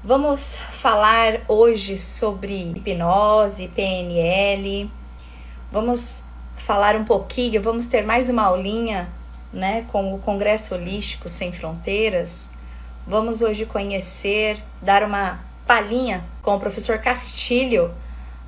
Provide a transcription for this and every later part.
Vamos falar hoje sobre hipnose, PNL. Vamos falar um pouquinho, vamos ter mais uma aulinha, né, com o Congresso Holístico Sem Fronteiras. Vamos hoje conhecer, dar uma palhinha com o professor Castilho,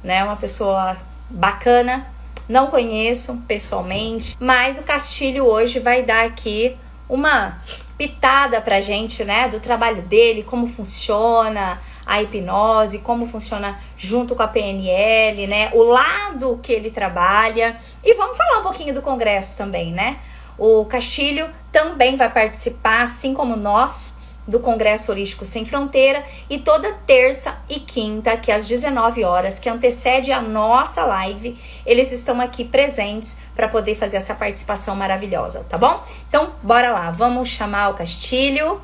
né, uma pessoa bacana. Não conheço pessoalmente, mas o Castilho hoje vai dar aqui uma pitada pra gente, né, do trabalho dele, como funciona a hipnose, como funciona junto com a PNL, né, o lado que ele trabalha. E vamos falar um pouquinho do congresso também, né? O Castilho também vai participar, assim como nós, do Congresso Holístico Sem Fronteira, e toda terça e quinta, que às 19 horas, que antecede a nossa live, eles estão aqui presentes para poder fazer essa participação maravilhosa, tá bom? Então, bora lá, vamos chamar o Castilho,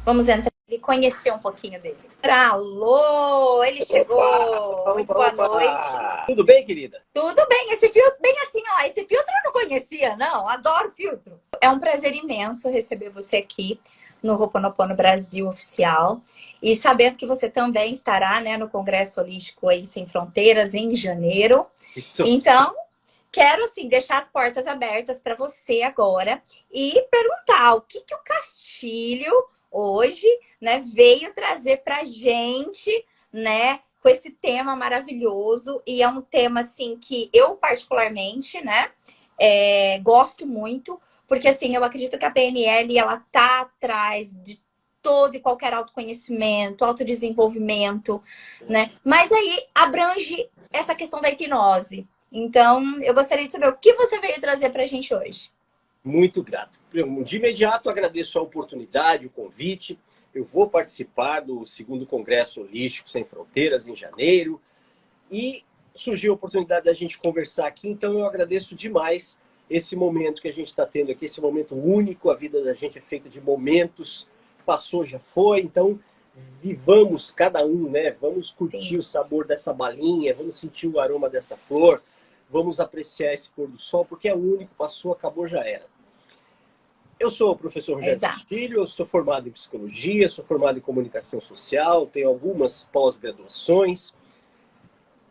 vamos entrar e conhecer um pouquinho dele. Alô, ele chegou! Muito boa noite. Tudo bem, querida? Tudo bem, esse filtro, bem assim, ó, esse filtro eu não conhecia, não, adoro filtro. É um prazer imenso receber você aqui no Ho'oponopono Brasil Oficial, e sabendo que você também estará, né, no Congresso Holístico aí Sem Fronteiras em janeiro. Isso. Então, quero assim deixar as portas abertas para você agora e perguntar o que o Castilho hoje, né, veio trazer pra gente, né, com esse tema maravilhoso. E é um tema assim que eu particularmente, né, gosto muito, porque assim, eu acredito que a PNL, ela tá atrás de todo e qualquer autoconhecimento, autodesenvolvimento, né? Mas aí abrange essa questão da hipnose. Então, eu gostaria de saber o que você veio trazer pra gente hoje. Muito grato. De imediato, agradeço a oportunidade, o convite. Eu vou participar do segundo Congresso Holístico Sem Fronteiras em janeiro e surgiu a oportunidade da gente conversar aqui, então eu agradeço demais esse momento que a gente está tendo aqui, esse momento único. A vida da gente é feita de momentos, passou, já foi, então vivamos cada um, né? Vamos curtir Sim. O sabor dessa balinha, vamos sentir o aroma dessa flor, vamos apreciar esse pôr do sol, porque é único, passou, acabou, já era. Eu sou o professor Rogério Castilho, eu sou formado em psicologia, sou formado em comunicação social, tenho algumas pós-graduações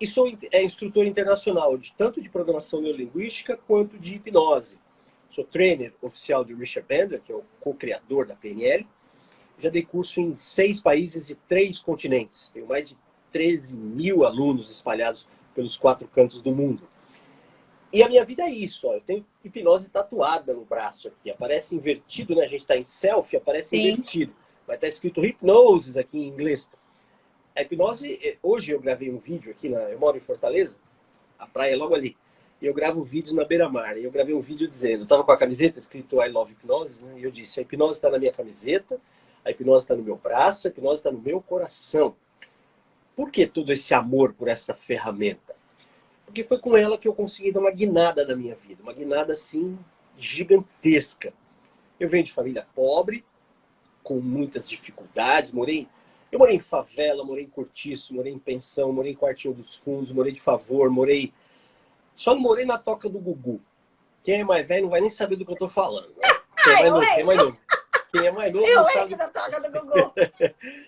e sou instrutor internacional, tanto de programação neurolinguística quanto de hipnose. Sou trainer oficial de Richard Bandler, que é o co-criador da PNL. Já dei curso em 6 países de 3 continentes. Tenho mais de 13 mil alunos espalhados pelos 4 cantos do mundo. E a minha vida é isso, ó. Eu tenho hipnose tatuada no braço aqui. Aparece invertido, né? A gente está em selfie, aparece Sim. Invertido. Mas está escrito hipnosis aqui em inglês. A hipnose, hoje eu gravei um vídeo aqui, eu moro em Fortaleza, a praia é logo ali. E eu gravo vídeos na beira-mar. E eu gravei um vídeo dizendo, eu estava com a camiseta escrito I Love Hypnosis, né? E eu disse, a hipnose está na minha camiseta, a hipnose está no meu braço, a hipnose está no meu coração. Por que todo esse amor por essa ferramenta? Porque foi com ela que eu consegui dar uma guinada na minha vida. Uma guinada, assim, gigantesca. Eu venho de família pobre, com muitas dificuldades. Eu morei em favela, morei em cortiço, morei em pensão, morei em quartinho dos fundos, morei de favor, só não morei na toca do Gugu. Quem é mais velho não vai nem saber do que eu tô falando. Né? Quem é mais novo? Quem é mais novo não sabe. Na toca do Gugu.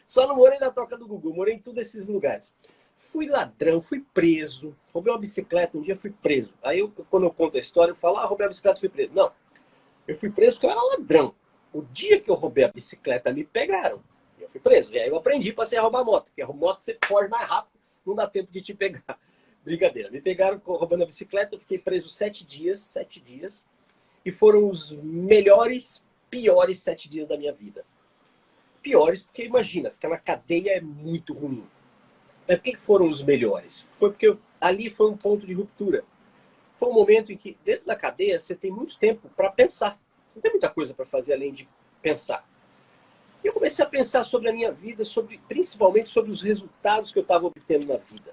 Só não morei na toca do Gugu, morei em todos esses lugares. Fui ladrão, fui preso, roubei uma bicicleta, um dia fui preso. Aí, quando eu conto a história, eu falo, roubei a bicicleta, fui preso. Não, eu fui preso porque eu era ladrão. O dia que eu roubei a bicicleta, me pegaram. Eu fui preso. E aí eu aprendi, passei a roubar moto. Porque a moto você foge mais rápido, não dá tempo de te pegar. Brincadeira. Me pegaram roubando a bicicleta, eu fiquei preso 7 dias. E foram os melhores, piores 7 dias da minha vida. Piores porque, imagina, ficar na cadeia é muito ruim. Mas por que foram os melhores? Foi porque ali foi um ponto de ruptura. Foi um momento em que, dentro da cadeia, você tem muito tempo para pensar. Não tem muita coisa para fazer além de pensar. E eu comecei a pensar sobre a minha vida, principalmente sobre os resultados que eu estava obtendo na vida.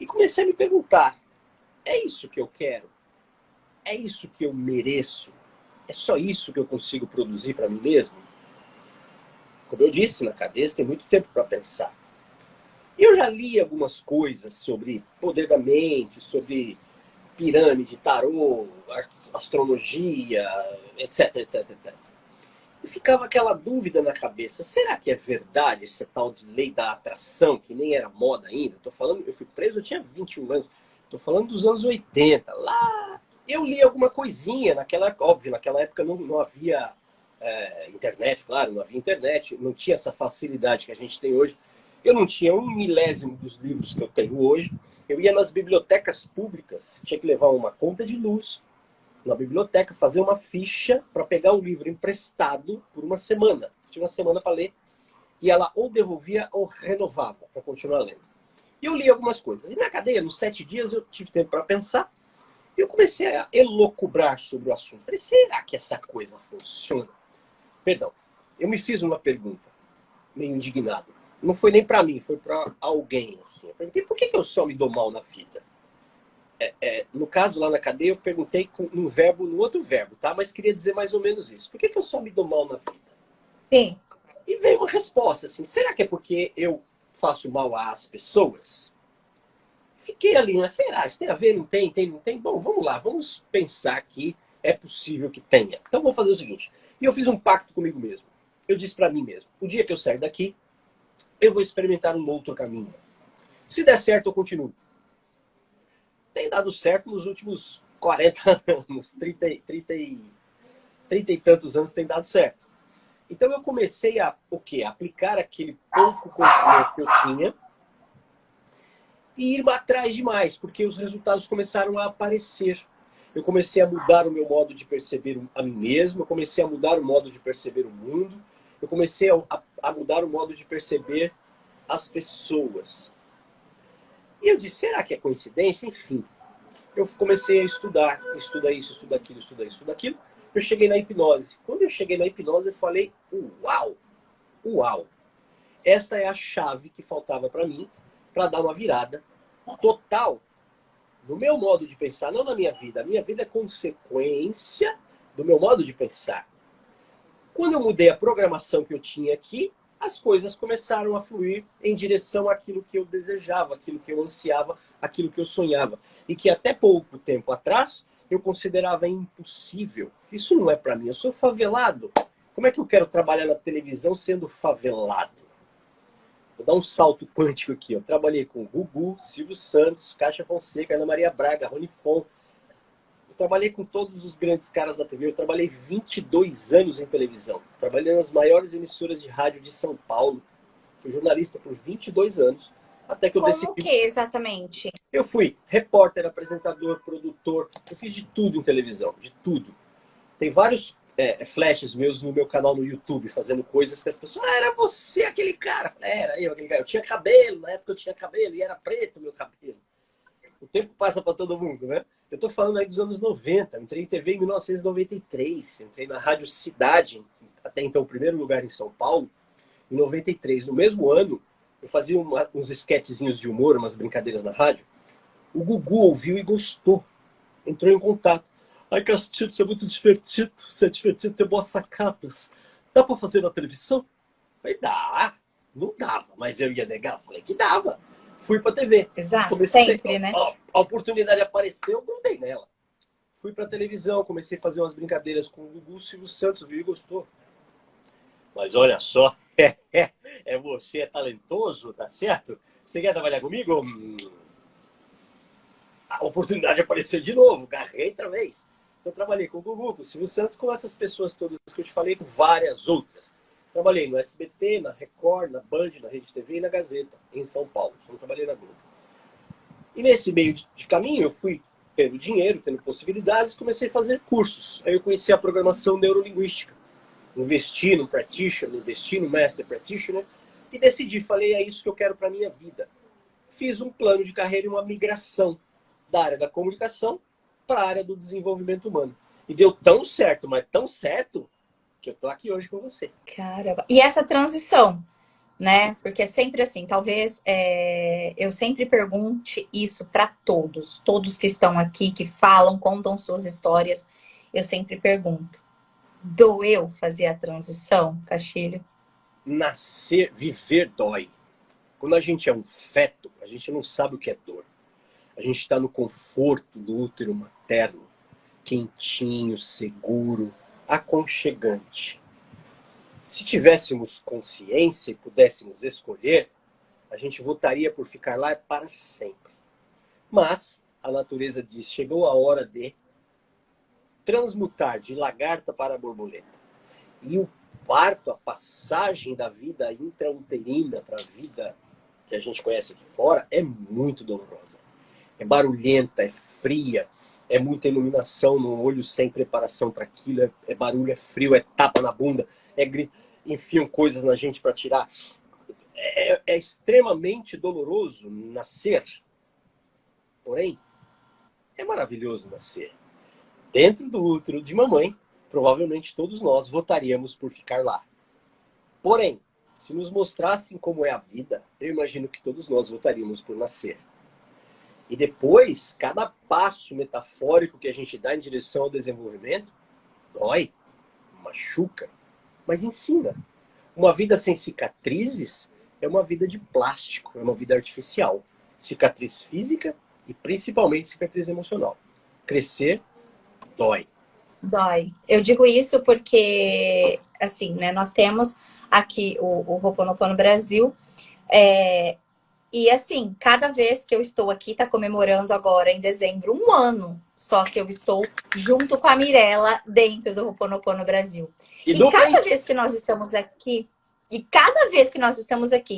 E comecei a me perguntar, é isso que eu quero? É isso que eu mereço? É só isso que eu consigo produzir para mim mesmo? Como eu disse, na cadeia você tem muito tempo para pensar. E eu já li algumas coisas sobre poder da mente, sobre pirâmide, tarô, astrologia, etc. E ficava aquela dúvida na cabeça, será que é verdade essa tal de lei da atração, que nem era moda ainda? Tô falando, eu fui preso, eu tinha 21 anos, tô falando dos anos 80. Lá eu li alguma coisinha, óbvio, naquela época não havia internet, claro, não havia internet, não tinha essa facilidade que a gente tem hoje. Eu não tinha 1/1000 dos livros que eu tenho hoje. Eu ia nas bibliotecas públicas, tinha que levar uma conta de luz, na biblioteca, fazer uma ficha para pegar um livro emprestado por uma semana. Você tinha uma semana para ler, e ela ou devolvia ou renovava para continuar lendo. E eu li algumas coisas. E na cadeia, nos 7 dias, eu tive tempo para pensar, e eu comecei a elocubrar sobre o assunto. Falei, será que essa coisa funciona? Perdão, eu me fiz uma pergunta, meio indignado. Não foi nem para mim, foi para alguém. Assim. Eu perguntei, por que eu só me dou mal na fita? No caso, lá na cadeia, eu perguntei no outro verbo, tá? Mas queria dizer mais ou menos isso. Por que eu só me dou mal na vida? Sim. E veio uma resposta assim, será que é porque eu faço mal às pessoas? Fiquei ali, mas será? Isso tem a ver? Não tem? Não tem? Bom, vamos lá, vamos pensar que é possível que tenha. Então vou fazer o seguinte, e eu fiz um pacto comigo mesmo. Eu disse para mim mesmo, o dia que eu sair daqui, eu vou experimentar um outro caminho. Se der certo, eu continuo. Tem dado certo nos últimos 40 anos, 30 e tantos anos tem dado certo. Então eu comecei a o quê? Aplicar aquele pouco conhecimento que eu tinha e ir atrás de mais, porque os resultados começaram a aparecer. Eu comecei a mudar o meu modo de perceber a mim mesmo, eu comecei a mudar o modo de perceber o mundo, eu comecei a mudar o modo de perceber as pessoas. E eu disse, será que é coincidência? Enfim, eu comecei a estudar isso, estuda aquilo, estuda isso, estuda aquilo. Eu cheguei na hipnose. Quando eu cheguei na hipnose, eu falei, uau, uau. Essa é a chave que faltava para mim, para dar uma virada total no meu modo de pensar, não na minha vida. A minha vida é consequência do meu modo de pensar. Quando eu mudei a programação que eu tinha aqui, as coisas começaram a fluir em direção àquilo que eu desejava, aquilo que eu ansiava, aquilo que eu sonhava. E que até pouco tempo atrás eu considerava impossível. Isso não é para mim, eu sou favelado. Como é que eu quero trabalhar na televisão sendo favelado? Vou dar um salto quântico aqui. Eu trabalhei com Gugu, Silvio Santos, Caixa Fonseca, Ana Maria Braga, Rony Fon. Eu trabalhei com todos os grandes caras da TV. Eu trabalhei 22 anos em televisão. Trabalhei nas maiores emissoras de rádio de São Paulo. Fui jornalista por 22 anos. Até que eu Como o decidi... que exatamente? Eu fui repórter, apresentador, produtor. Eu fiz de tudo em televisão. De tudo. Tem vários flashes meus no meu canal no YouTube, fazendo coisas que as pessoas... Ah, era você aquele cara. Era eu aquele cara. Eu tinha cabelo. Na época eu tinha cabelo. E era preto o meu cabelo. O tempo passa para todo mundo, né? Eu tô falando aí dos anos 90. Eu entrei em TV em 1993. Entrei na Rádio Cidade, até então o primeiro lugar em São Paulo, em 93. No mesmo ano, eu fazia uns esquetezinhos de humor, umas brincadeiras na rádio. O Gugu ouviu e gostou. Entrou em contato. Ai, Castilho, você é muito divertido. Você é divertido, tem boas sacadas. Dá para fazer na televisão? Falei, dá. Não dava, mas eu ia negar. Falei que dava. Fui pra TV. Exato, Comecei, sempre, né? a oportunidade apareceu, eu grudei nela. Fui pra televisão, comecei a fazer umas brincadeiras com o Gugu, Silvio Santos, viu e gostou. Mas olha só, você é talentoso, tá certo? Você quer trabalhar comigo? A oportunidade apareceu de novo, garrei outra vez. Eu trabalhei com o Gugu, com o Silvio Santos, com essas pessoas todas que eu te falei, com várias outras. Trabalhei no SBT, na Record, na Band, na Rede TV e na Gazeta, em São Paulo. Só não trabalhei na Globo. E nesse meio de caminho, eu fui tendo dinheiro, tendo possibilidades, comecei a fazer cursos. Aí eu conheci a programação neurolinguística. Investi no Practitioner, investi no Master Practitioner e decidi, falei, é isso que eu quero para minha vida. Fiz um plano de carreira e uma migração da área da comunicação para a área do desenvolvimento humano. E deu tão certo, mas tão certo, que eu tô aqui hoje com você. Caramba. E essa transição, né? Porque é sempre assim, talvez eu sempre pergunte isso para todos que estão aqui, que falam, contam suas histórias, eu sempre pergunto: doeu fazer a transição, Castilho? Nascer, viver dói. Quando a gente é um feto, a gente não sabe o que é dor. A gente está no conforto do útero materno, quentinho, seguro, aconchegante. Se tivéssemos consciência e pudéssemos escolher, a gente votaria por ficar lá para sempre. Mas a natureza diz, chegou a hora de transmutar de lagarta para borboleta. E o parto, a passagem da vida intrauterina para a vida que a gente conhece aqui fora, é muito dolorosa. É barulhenta, é fria, é muita iluminação no olho sem preparação para aquilo, é barulho, é frio, é tapa na bunda, é grito, enfiam coisas na gente para tirar. É extremamente doloroso nascer. Porém, é maravilhoso nascer. Dentro do útero de mamãe, provavelmente todos nós votaríamos por ficar lá. Porém, se nos mostrassem como é a vida, eu imagino que todos nós votaríamos por nascer. E depois, cada passo metafórico que a gente dá em direção ao desenvolvimento, dói, machuca, mas ensina. Uma vida sem cicatrizes é uma vida de plástico, é uma vida artificial. Cicatriz física e principalmente cicatriz emocional. Crescer dói. Dói. Eu digo isso porque, assim, né, nós temos aqui o Ho'oponopono Brasil, e assim, cada vez que eu estou aqui, tá comemorando agora em dezembro, 1 ano só que eu estou junto com a Mirella dentro do Ho'oponopono Brasil. E cada vez que nós estamos aqui,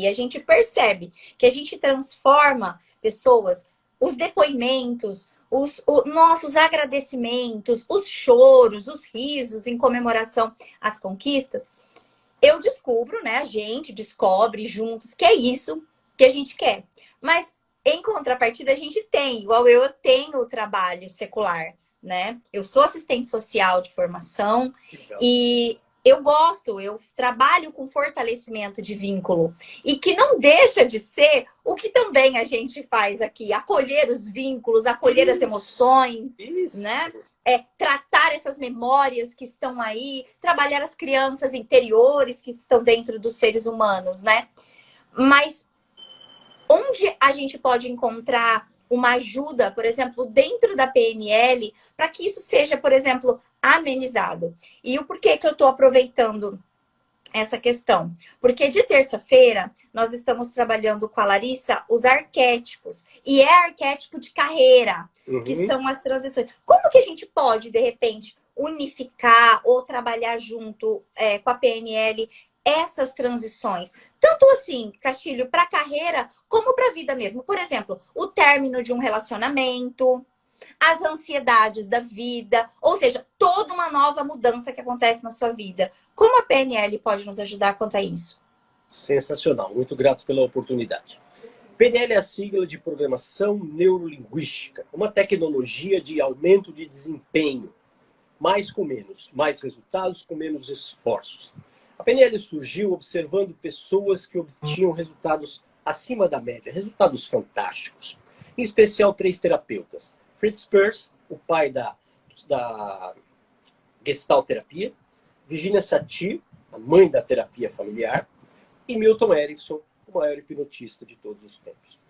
a gente percebe que a gente transforma pessoas, os depoimentos, os nossos agradecimentos, os choros, os risos em comemoração às conquistas, eu descubro, né? A gente descobre juntos que é isso que a gente quer. Mas, em contrapartida, a gente tem, igual eu tenho o trabalho secular, né? Eu sou assistente social de formação e eu trabalho com fortalecimento de vínculo. E que não deixa de ser o que também a gente faz aqui. Acolher os vínculos, acolher as emoções, né? Tratar essas memórias que estão aí, trabalhar as crianças interiores que estão dentro dos seres humanos, né? Mas onde a gente pode encontrar uma ajuda, por exemplo, dentro da PNL, para que isso seja, por exemplo, amenizado? E o porquê que eu estou aproveitando essa questão? Porque de terça-feira nós estamos trabalhando com a Larissa os arquétipos. E é arquétipo de carreira, que são as transições. Como que a gente pode, de repente, unificar ou trabalhar junto com a PNL essas transições? Tanto assim, Castilho, para a carreira, como para a vida mesmo. Por exemplo, o término de um relacionamento, as ansiedades da vida, ou seja, toda uma nova mudança que acontece na sua vida. Como a PNL pode nos ajudar quanto a isso? Sensacional, muito grato pela oportunidade. PNL é a sigla de Programação Neurolinguística, uma tecnologia de aumento de desempenho, mais com menos, mais resultados com menos esforços. A PNL surgiu observando pessoas que obtinham resultados acima da média, resultados fantásticos. Em especial, 3 terapeutas. Fritz Perls, o pai da Gestalt terapia, Virginia Satir, a mãe da terapia familiar, e Milton Erickson, o maior hipnotista de todos os tempos.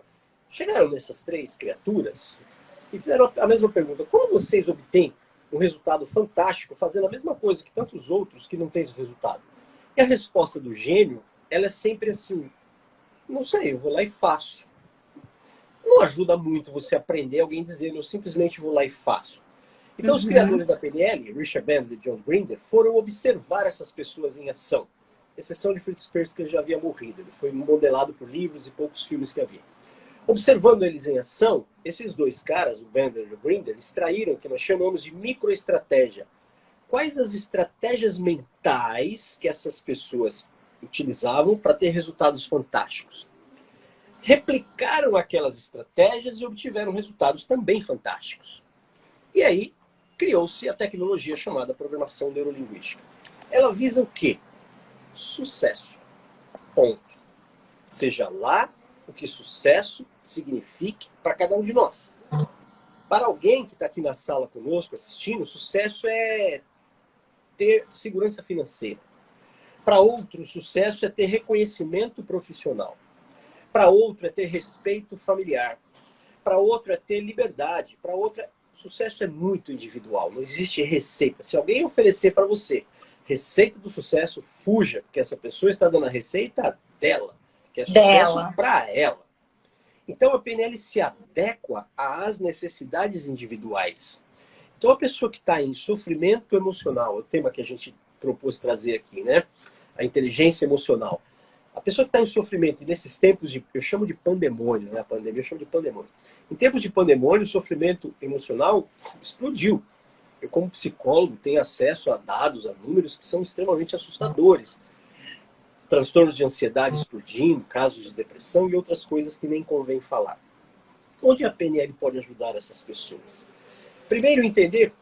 Chegaram nessas 3 criaturas e fizeram a mesma pergunta: como vocês obtêm um resultado fantástico fazendo a mesma coisa que tantos outros que não têm esse resultado? E a resposta do gênio, ela é sempre assim: não sei, eu vou lá e faço. Não ajuda muito você aprender alguém dizendo: eu simplesmente vou lá e faço. Então os criadores da PNL, Richard Bandler e John Grinder, foram observar essas pessoas em ação. Exceção de Fritz Perls, que ele já havia morrido. Ele foi modelado por livros e poucos filmes que havia. Observando eles em ação, esses 2 caras, o Bandler e o Grinder, extraíram o que nós chamamos de microestratégia. Quais as estratégias mentais que essas pessoas utilizavam para ter resultados fantásticos? Replicaram aquelas estratégias e obtiveram resultados também fantásticos. E aí, criou-se a tecnologia chamada Programação Neurolinguística. Ela visa o quê? Sucesso. Ponto. Seja lá o que sucesso signifique para cada um de nós. Para alguém que está aqui na sala conosco assistindo, sucesso é ter segurança financeira. Para outro, sucesso é ter reconhecimento profissional. Para outro, é ter respeito familiar. Para outro, é ter liberdade. Para outro, sucesso é muito individual. Não existe receita. Se alguém oferecer para você Receita do sucesso, fuja, porque essa pessoa está dando a receita dela, que é sucesso Dela. para ela. Então a PNL se adequa às necessidades individuais. Então a pessoa que está em sofrimento emocional, é o tema que a gente propôs trazer aqui, né? A inteligência emocional. A pessoa que está em sofrimento, e nesses tempos de, eu chamo de pandemônio, né? A pandemia eu chamo de pandemônio. Em tempos de pandemônio, o sofrimento emocional explodiu. Eu, como psicólogo, tenho acesso a dados, a números que são extremamente assustadores. Transtornos de ansiedade explodindo, casos de depressão e outras coisas que nem convém falar. Onde a PNL pode ajudar essas pessoas? Primeiro, entender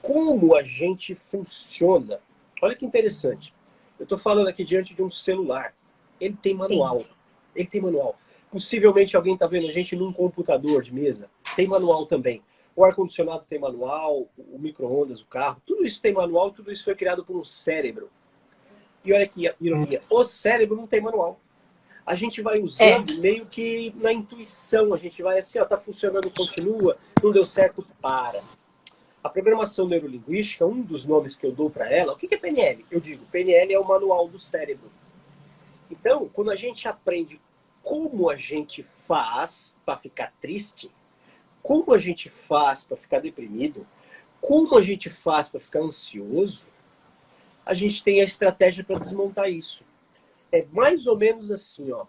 como a gente funciona. Olha que interessante. Eu estou falando aqui diante de um celular. Ele tem manual. Sim. Ele tem manual. Possivelmente alguém está vendo a gente num computador de mesa. Tem manual também. O ar-condicionado tem manual, o micro-ondas, o carro. Tudo isso tem manual, tudo isso foi criado por um cérebro. E olha que ironia. O cérebro não tem manual. A gente vai usando meio que na intuição. A gente vai assim, ó, tá funcionando, continua. Não deu certo, para. A programação neurolinguística, um dos nomes que eu dou para ela, o que é PNL? Eu digo, PNL é o manual do cérebro. Então, quando a gente aprende como a gente faz para ficar triste, como a gente faz para ficar deprimido, como a gente faz para ficar ansioso, a gente tem a estratégia para desmontar isso. É mais ou menos assim, ó.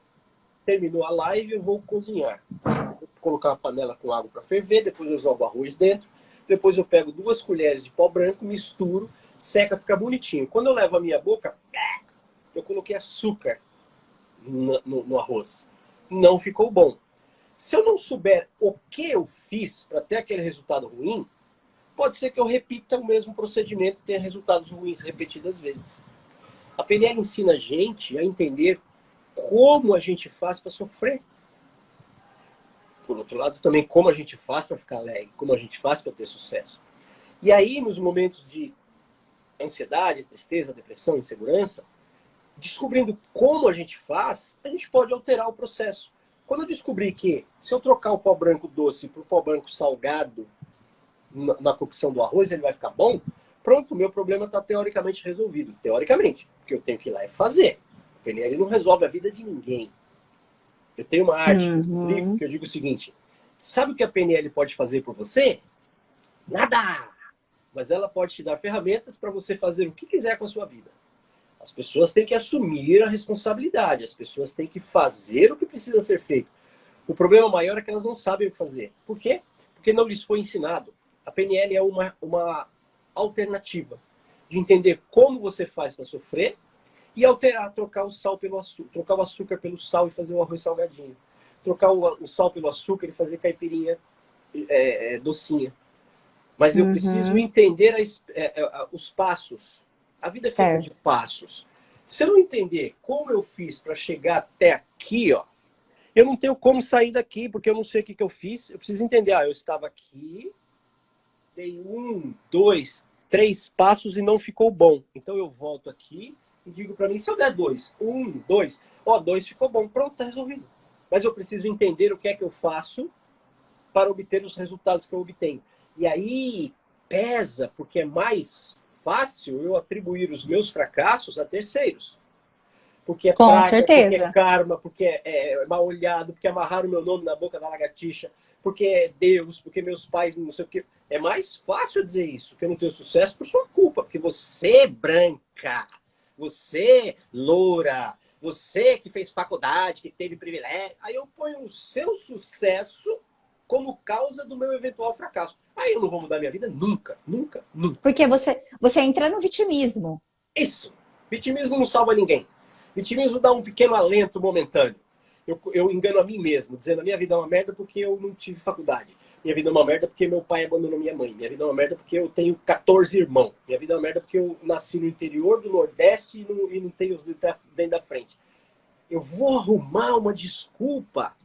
Terminou a live, eu vou cozinhar. Vou colocar uma panela com água para ferver, depois eu jogo arroz dentro, depois eu pego 2 colheres de pó branco, misturo, seca, fica bonitinho. Quando eu levo a minha boca, eu coloquei açúcar no arroz. Não ficou bom. Se eu não souber o que eu fiz para ter aquele resultado ruim, pode ser que eu repita o mesmo procedimento e tenha resultados ruins repetidas vezes. A PNL ensina a gente a entender como a gente faz para sofrer. Por outro lado, também como a gente faz para ficar alegre, como a gente faz para ter sucesso. E aí, nos momentos de ansiedade, tristeza, depressão, insegurança, descobrindo como a gente faz, a gente pode alterar o processo. Quando eu descobri que se eu trocar o pó branco doce para o pó branco salgado na cocção do arroz, ele vai ficar bom, pronto, o meu problema está teoricamente resolvido. Teoricamente, porque eu tenho que ir lá e fazer. O PNL não resolve a vida de ninguém. Eu tenho uma arte no livro que eu digo o seguinte: sabe o que a PNL pode fazer por você? Nada! Mas ela pode te dar ferramentas para você fazer o que quiser com a sua vida. As pessoas têm que assumir a responsabilidade, as pessoas têm que fazer o que precisa ser feito. O problema maior é que elas não sabem o que fazer. Por quê? Porque não lhes foi ensinado. A PNL é uma alternativa de entender como você faz para sofrer e alterar, trocar o sal pelo açúcar, trocar o açúcar pelo sal e fazer o arroz salgadinho. Trocar o sal pelo açúcar e fazer caipirinha docinha. Mas eu preciso entender os passos. A vida é feita de passos. Se eu não entender como eu fiz para chegar até aqui, ó, eu não tenho como sair daqui, porque eu não sei o que eu fiz. Eu preciso entender, eu estava aqui, dei 1, 2, 3 passos e não ficou bom. Então eu volto aqui e digo para mim, se eu der 2, 1, 2, 2 ficou bom, pronto, tá resolvido. Mas eu preciso entender o que é que eu faço para obter os resultados que eu obtenho. E aí pesa, porque é mais fácil eu atribuir os meus fracassos a terceiros. Porque é Com praga, certeza. porque é karma, porque é mal olhado, porque amarraram meu nome na boca da lagartixa, porque é Deus, porque meus pais não sei o que. É mais fácil dizer isso, que eu não tenho sucesso por sua culpa, porque você branca, você loura, você que fez faculdade, que teve privilégio. Aí eu ponho o seu sucesso como causa do meu eventual fracasso. Aí eu não vou mudar minha vida nunca, nunca, nunca. Porque você entra no vitimismo. Isso. Vitimismo não salva ninguém. Vitimismo dá um pequeno alento momentâneo. Eu engano a mim mesmo, dizendo a minha vida é uma merda porque eu não tive faculdade. Minha vida é uma merda porque meu pai abandonou minha mãe. Minha vida é uma merda porque eu tenho 14 irmãos. Minha vida é uma merda porque eu nasci no interior do Nordeste e não tenho os dentro da frente. Eu vou arrumar uma desculpa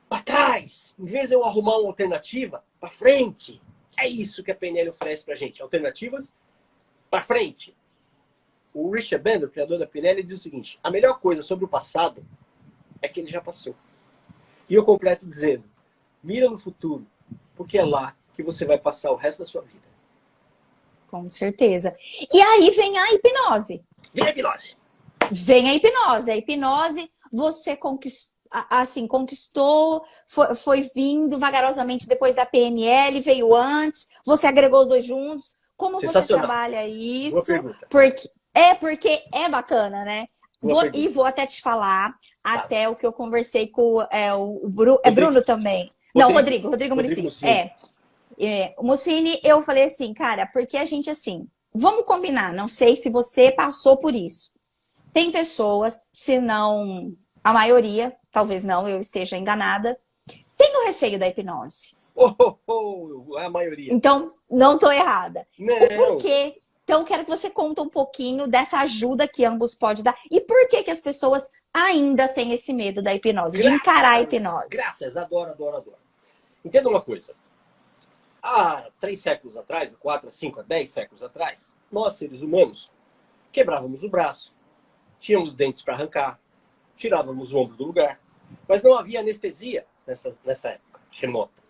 para trás, em vez de eu arrumar uma alternativa para frente. É isso que a PNL oferece para gente, alternativas para frente. O Richard Bandler, o criador da PNL, diz o seguinte: a melhor coisa sobre o passado é que ele já passou. E eu completo dizendo: mira no futuro, porque é lá que você vai passar o resto da sua vida. Com certeza. E aí vem a hipnose. Vem a hipnose. Vem a hipnose. A hipnose, você conquistou, foi vindo vagarosamente depois da PNL, veio antes, você agregou os dois juntos. Como você trabalha isso? Boa pergunta. Porque é bacana, né? Vou até te falar, até o que eu conversei com o Bruno também. Não, Rodrigo Mussini. O Mussini, eu falei assim, cara, porque a gente assim, vamos combinar, não sei se você passou por isso. Tem pessoas, se não a maioria, talvez não, eu esteja enganada, tem o receio da hipnose. A maioria. Então, não estou errada. Não. O porquê? Então, quero que você conte um pouquinho dessa ajuda que ambos podem dar. E por que as pessoas ainda têm esse medo da hipnose, de encarar a hipnose? Graças, adoro. Entenda uma coisa. Há 3 séculos atrás, 4, 5, 10 séculos atrás, nós, seres humanos, quebrávamos o braço, tínhamos dentes para arrancar, tirávamos o ombro do lugar, mas não havia anestesia nessa época remota.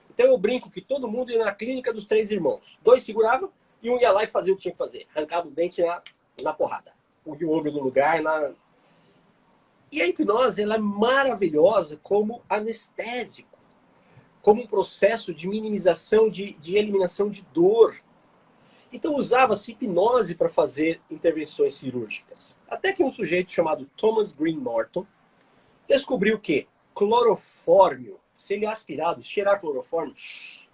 Então eu brinco que todo mundo ia na clínica dos 3 irmãos. 2 seguravam e um ia lá e fazia o que tinha que fazer. Arrancava o dente na porrada. O ombro no lugar. E a hipnose ela é maravilhosa como anestésico. Como um processo de minimização, de eliminação de dor. Então usava-se hipnose para fazer intervenções cirúrgicas. Até que um sujeito chamado Thomas Green Norton descobriu que clorofórmio, se ele é aspirado, cheirar clorofórmio,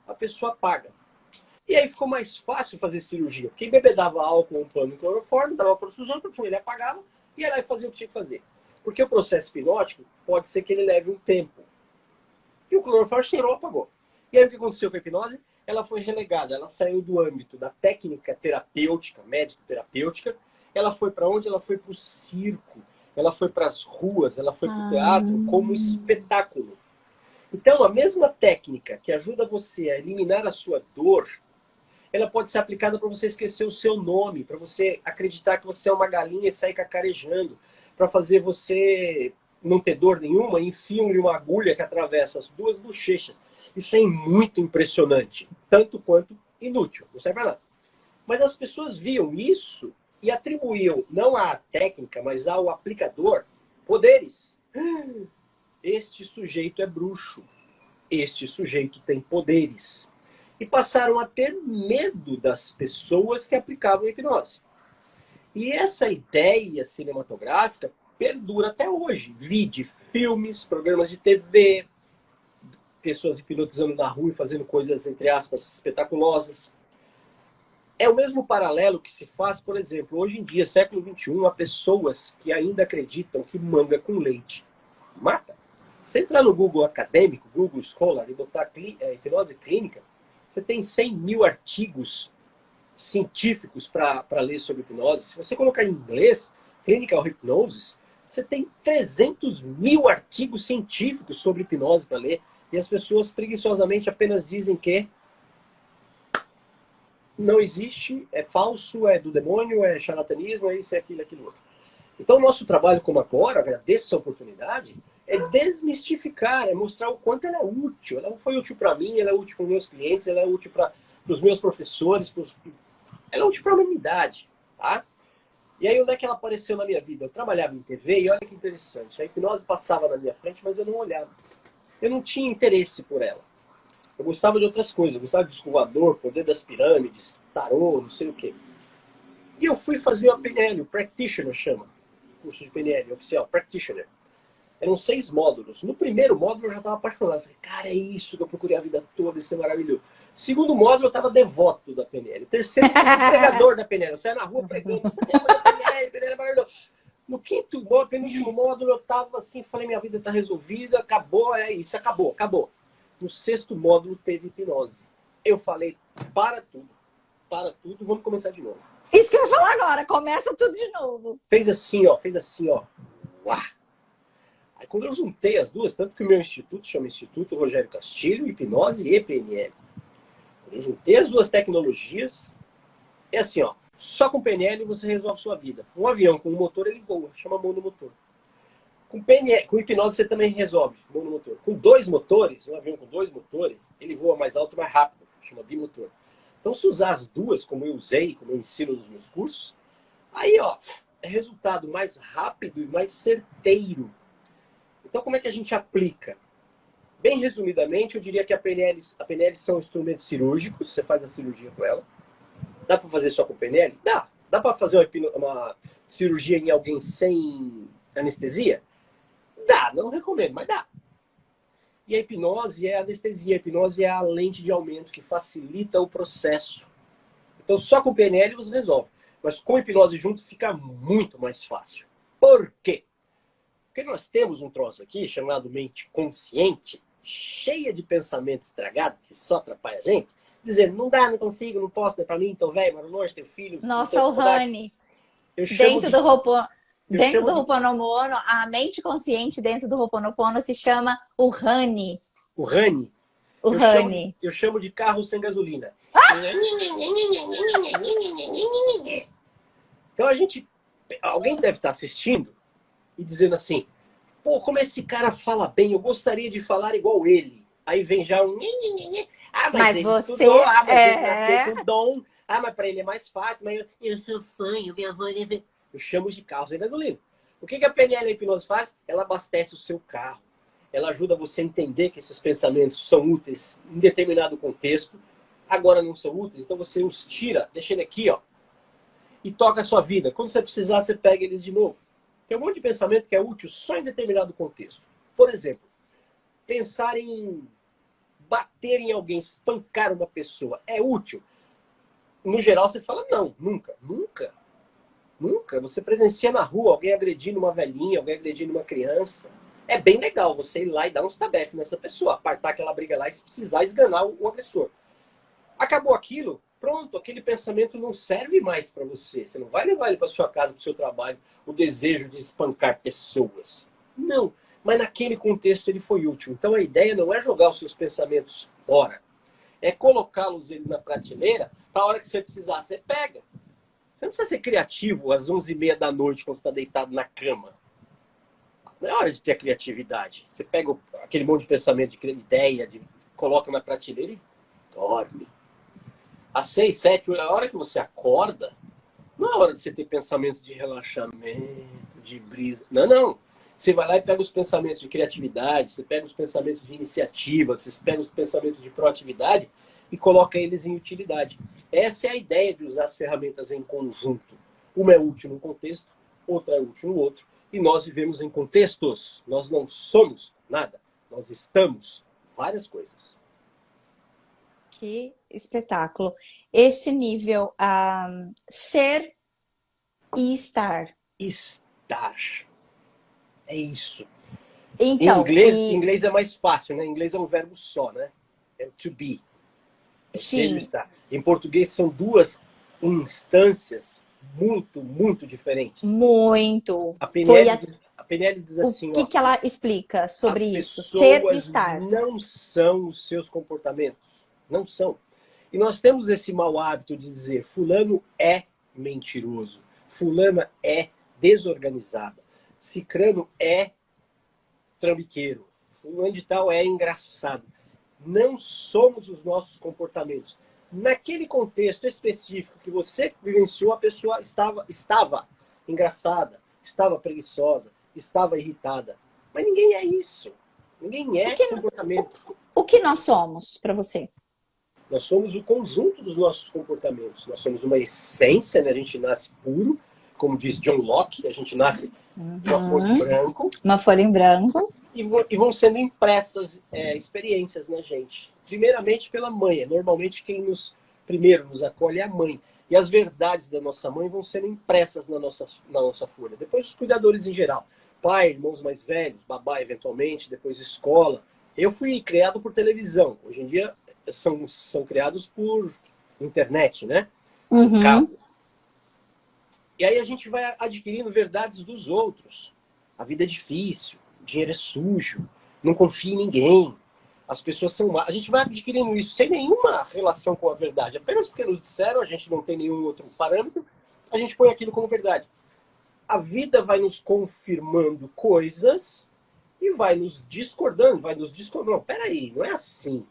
a pessoa apaga. E aí ficou mais fácil fazer cirurgia. Porque embebedava álcool, um pano em clorofórmio, dava para o sujeito, ele apagava e ia lá e fazia o que tinha que fazer. Porque o processo hipnótico pode ser que ele leve um tempo. E o clorofórmio cheirou, apagou. E aí o que aconteceu com a hipnose? Ela foi relegada, ela saiu do âmbito da técnica terapêutica, médico-terapêutica, ela foi para onde? Ela foi para o circo, ela foi para as ruas, ela foi para o teatro como espetáculo. Então, a mesma técnica que ajuda você a eliminar a sua dor, ela pode ser aplicada para você esquecer o seu nome, para você acreditar que você é uma galinha e sair cacarejando, para fazer você não ter dor nenhuma, enfiam-lhe uma agulha que atravessa as 2 bochechas. Isso é muito impressionante, tanto quanto inútil, não serve para nada. Mas as pessoas viam isso e atribuíam, não à técnica, mas ao aplicador, poderes. Este sujeito é bruxo. Este sujeito tem poderes. E passaram a ter medo das pessoas que aplicavam a hipnose. E essa ideia cinematográfica perdura até hoje. Vide filmes, programas de TV, pessoas hipnotizando na rua e fazendo coisas, entre aspas, espetaculosas. É o mesmo paralelo que se faz, por exemplo, hoje em dia, século XXI, há pessoas que ainda acreditam que manga com leite mata. Se entrar no Google acadêmico, Google Scholar, e botar hipnose clínica, você tem 100 mil artigos científicos para ler sobre hipnose. Se você colocar em inglês, Clinical Hypnosis, você tem 300 mil artigos científicos sobre hipnose para ler. E as pessoas preguiçosamente apenas dizem que não existe, é falso, é do demônio, é charlatanismo, é isso, é aquilo outro. Então, o nosso trabalho, como agora, agradeço essa oportunidade, é desmistificar, é mostrar o quanto ela é útil. Ela foi útil para mim, ela é útil para os meus clientes, ela é útil para os meus professores, ela é útil para a humanidade. Tá? E aí, onde é que ela apareceu na minha vida? Eu trabalhava em TV e olha que interessante. A hipnose passava na minha frente, mas eu não olhava. Eu não tinha interesse por ela. Eu gostava de outras coisas. Eu gostava de escovador, poder das pirâmides, tarô, não sei o quê. E eu fui fazer a PNL, o Practitioner chama. Curso de PNL oficial, Practitioner. Eram 6 módulos. No primeiro módulo eu já estava apaixonado. Falei, cara, é isso que eu procurei a vida toda, isso é maravilhoso. Segundo módulo eu estava devoto da PNL. Terceiro, pregador da PNL. Eu saía na rua pregando, você tem que fazer PNL, PNL é maravilhoso. No quinto módulo, penúltimo módulo, eu estava assim, falei, minha vida está resolvida, acabou, é isso, acabou. No 6º módulo teve hipnose. Eu falei, para tudo, vamos começar de novo. Isso que eu ia falar agora, começa tudo de novo. Fez assim, ó. Uá! Aí quando eu juntei as duas, tanto que o meu instituto chama Instituto Rogério Castilho, Hipnose e PNL. Quando eu juntei as duas tecnologias, é assim, ó. Só com PNL você resolve sua vida. Um avião com um motor, ele voa, chama mão no motor. Com PNL, com hipnose você também resolve, mão no motor. Com 2 motores, um avião com 2 motores, ele voa mais alto e mais rápido, chama bimotor. Então, se usar as duas, como eu usei, como eu ensino nos meus cursos, aí, ó, é resultado mais rápido e mais certeiro. Então, como é que a gente aplica? Bem resumidamente, eu diria que a PNL são instrumentos cirúrgicos, você faz a cirurgia com ela. Dá para fazer só com PNL? Dá. Dá para fazer uma cirurgia em alguém sem anestesia? Dá, não recomendo, mas dá. E a hipnose é a anestesia. A hipnose é a lente de aumento que facilita o processo. Então, só com PNL você resolve. Mas com hipnose junto fica muito mais fácil. Por quê? Porque nós temos um troço aqui chamado mente consciente, cheia de pensamento estragado, que só atrapalha a gente, dizendo, não dá, não consigo, não posso, não é pra mim, tô velho, moro longe, tenho filho. Nossa, o Rani. Eu chamo Dentro de... do Ho'oponopono, a mente consciente dentro do Ho'oponopono se chama o Rani. O Rani? O Rani. Eu chamo de carro sem gasolina. Então a gente... Alguém deve estar assistindo e dizendo assim, pô, como esse cara fala bem, eu gostaria de falar igual ele. Aí vem já um... Ah, mas ele você estudou, mas ele nasceu com dom. Ah, mas para ele é mais fácil. Mas eu sou fã, minha voz é... Eu chamo de carro sem gasolina. O que a PNL e a hipnose faz? Ela abastece o seu carro. Ela ajuda você a entender que esses pensamentos são úteis em determinado contexto. Agora não são úteis, então você os tira, deixa ele aqui, ó. E toca a sua vida. Quando você precisar, você pega eles de novo. Tem um monte de pensamento que é útil só em determinado contexto. Por exemplo, pensar em bater em alguém, espancar uma pessoa, é útil? No geral, você fala, não, nunca, nunca. Nunca. Você presencia na rua alguém agredindo uma velhinha, alguém agredindo uma criança. É bem legal você ir lá e dar uns tabefes nessa pessoa, apartar aquela briga lá e, se precisar, esganar o agressor. Acabou aquilo, pronto, aquele pensamento não serve mais para você. Você não vai levar ele para sua casa, para o seu trabalho, o desejo de espancar pessoas. Não. Mas naquele contexto ele foi útil. Então a ideia não é jogar os seus pensamentos fora. É colocá-los ele na prateleira, para a hora que você precisar, você pega. Você não precisa ser criativo às 11h30 da noite, quando você está deitado na cama. Não é hora de ter a criatividade. Você pega aquele monte de pensamento, de ideia, coloca na prateleira e dorme. Às 6, 7, 8, a hora que você acorda, não é hora de você ter pensamentos de relaxamento, de brisa. Não, não. Você vai lá e pega os pensamentos de criatividade, você pega os pensamentos de iniciativa, você pega os pensamentos de proatividade e coloca eles em utilidade. Essa é a ideia de usar as ferramentas em conjunto. Uma é útil num contexto, outra é útil no outro. E nós vivemos em contextos. Nós não somos nada. Nós estamos várias coisas. Que espetáculo. Esse nível, ser e estar. Estar. É isso. Então, em inglês é mais fácil, né? Em inglês é um verbo só, né? É o to be. Sim. Estar. Em português são duas instâncias muito, muito diferentes. Muito. A PNL diz assim, o que ela explica sobre isso? Ser e estar. Não são os seus comportamentos. Não são. E nós temos esse mau hábito de dizer fulano é mentiroso, fulana é desorganizada, cicrano é trambiqueiro, fulano de tal é engraçado. Não somos os nossos comportamentos. Naquele contexto específico que você vivenciou, a pessoa estava engraçada, estava preguiçosa, estava irritada. Mas ninguém é isso. Ninguém é comportamento. O que nós somos para você? Nós somos o conjunto dos nossos comportamentos. Nós somos uma essência, né? A gente nasce puro, como diz John Locke, a gente nasce uma folha em branco. Uma folha em branco. E vão sendo impressas experiências na gente. Primeiramente pela mãe. Normalmente quem primeiro nos acolhe é a mãe. E as verdades da nossa mãe vão sendo impressas na nossa folha. Depois os cuidadores em geral. Pai, irmãos mais velhos, babá eventualmente, depois escola. Eu fui criado por televisão. Hoje em dia são criados por internet, né? Cabo. E aí a gente vai adquirindo verdades dos outros. A vida é difícil, o dinheiro é sujo, não confia em ninguém, as pessoas são más. A gente vai adquirindo isso sem nenhuma relação com a verdade. Apenas porque nos disseram, a gente não tem nenhum outro parâmetro, a gente põe aquilo como verdade. A vida vai nos confirmando coisas e vai nos discordando, Não, peraí, não é assim.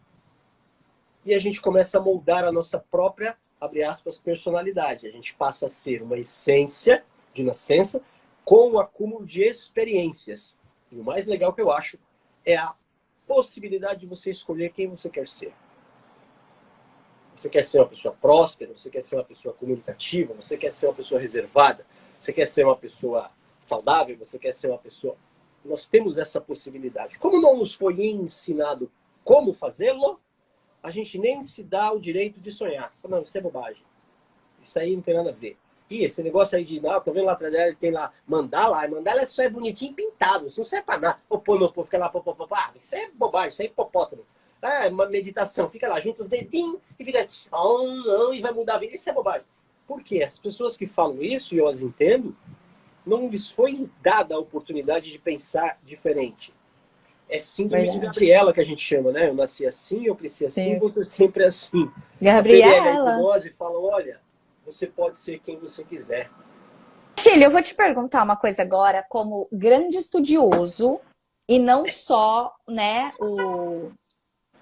e a gente começa a moldar a nossa própria, abre aspas, personalidade. A gente passa a ser uma essência de nascença com o acúmulo de experiências. E o mais legal que eu acho é a possibilidade de você escolher quem você quer ser. Você quer ser uma pessoa próspera, você quer ser uma pessoa comunicativa, você quer ser uma pessoa reservada, você quer ser uma pessoa saudável, você quer ser uma pessoa... Nós temos essa possibilidade. Como não nos foi ensinado como fazê-lo, a gente nem se dá o direito de sonhar. Não, isso é bobagem. Isso aí não tem nada a ver. E esse negócio aí de, não, tô vendo lá atrás dela, ele tem lá mandala, mandala só é bonitinho pintado, isso não serve pra nada. O povo fica lá, isso é bobagem, isso é hipopótamo. Ah, uma meditação, fica lá, junta os dedinhos e fica, e vai mudar a vida, isso é bobagem. Por quê? As pessoas que falam isso, e eu as entendo, não lhes foi dada a oportunidade de pensar diferente. É síndrome de Gabriela que a gente chama, né? Eu nasci assim, eu cresci assim, você sempre assim. Gabriela. A hipnose fala, olha, você pode ser quem você quiser. Chile, eu vou te perguntar uma coisa agora, como grande estudioso, e não só, né, o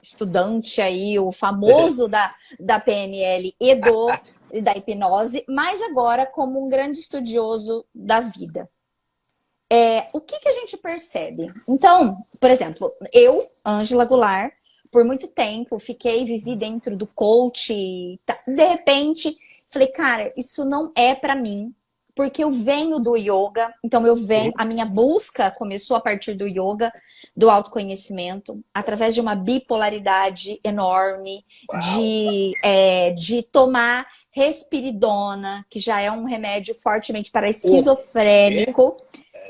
estudante aí, o famoso da PNL e da hipnose, mas agora como um grande estudioso da vida. O que a gente percebe? Então, por exemplo, eu, Ângela Goulart, por muito tempo, vivi dentro do coach, de repente, falei, cara, isso não é para mim, porque eu venho do yoga, então a minha busca começou a partir do yoga, do autoconhecimento, através de uma bipolaridade enorme, de tomar respiridona, que já é um remédio fortemente para esquizofrênico.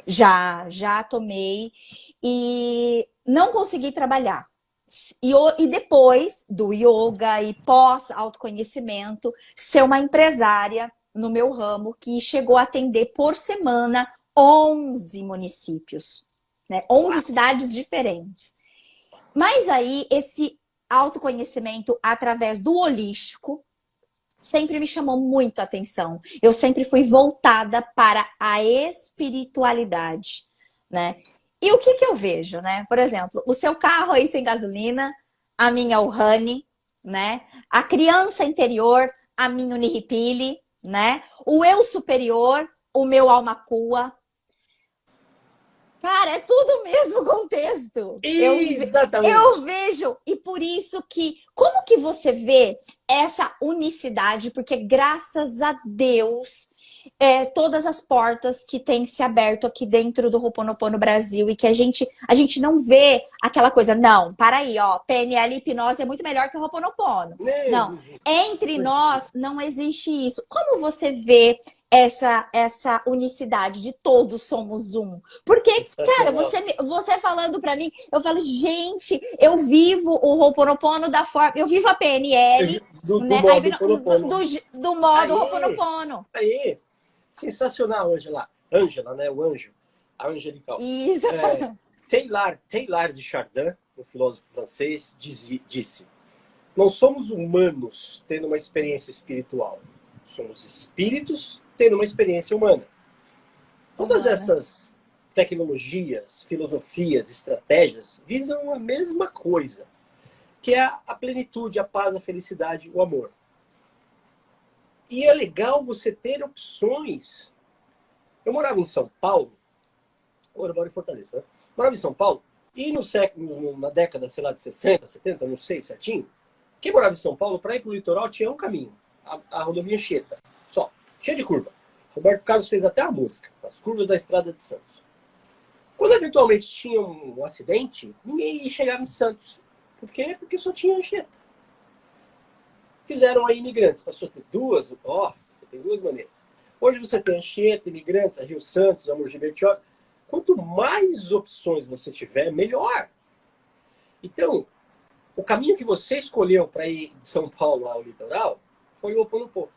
Já tomei e não consegui trabalhar. E depois do yoga e pós-autoconhecimento, ser uma empresária no meu ramo que chegou a atender por semana 11 municípios, né? 11 cidades diferentes. Mas aí esse autoconhecimento através do holístico sempre me chamou muito a atenção. Eu sempre fui voltada para a espiritualidade, né? E o que eu vejo, né? Por exemplo, o seu carro aí sem gasolina, a minha Ohane, né? A criança interior, a minha Uniripili, né? O eu superior, o meu Almacua. Cara, é tudo o mesmo contexto. Exatamente. Eu vejo, e por isso que... Como que você vê essa unicidade? Porque graças a Deus, todas as portas que têm se aberto aqui dentro do Ho'oponopono Brasil e que a gente não vê aquela coisa, não, para aí, ó, PNL e hipnose é muito melhor que o Ho'oponopono. Não, entre nós não existe isso. Como você vê essa unicidade de todos somos um? Porque, cara, você falando pra mim, eu falo, gente, eu vivo o Ho'oponopono da forma, eu vivo a PNL, né? Do modo Ho'oponopono. Aí, sensacional, Ângela, né, o anjo, a angelical. Isso. Teilhard de Chardin, um filósofo francês, disse: não somos humanos tendo uma experiência espiritual, somos espíritos tendo uma experiência humana. Todas essas tecnologias, filosofias, estratégias visam a mesma coisa, que é a plenitude, a paz, a felicidade, o amor. E é legal você ter opções. Eu morava em São Paulo, eu moro em Fortaleza, né? Morava em São Paulo, e na década, sei lá, de 60, 70, não sei certinho, quem morava em São Paulo, para ir para o litoral, tinha um caminho, a rodovia Anchieta, só, cheia de curva. Roberto Carlos fez até a música, as curvas da Estrada de Santos. Quando eventualmente tinha um acidente, ninguém chegava em Santos. Por quê? Porque só tinha Anchieta. Fizeram aí imigrantes, passou a ter você tem duas maneiras. Hoje você tem Anchieta, imigrantes, a Rio Santos, a Mogi Bertioga. Quanto mais opções você tiver, melhor. Então, o caminho que você escolheu para ir de São Paulo ao litoral foi o Ho'oponopono.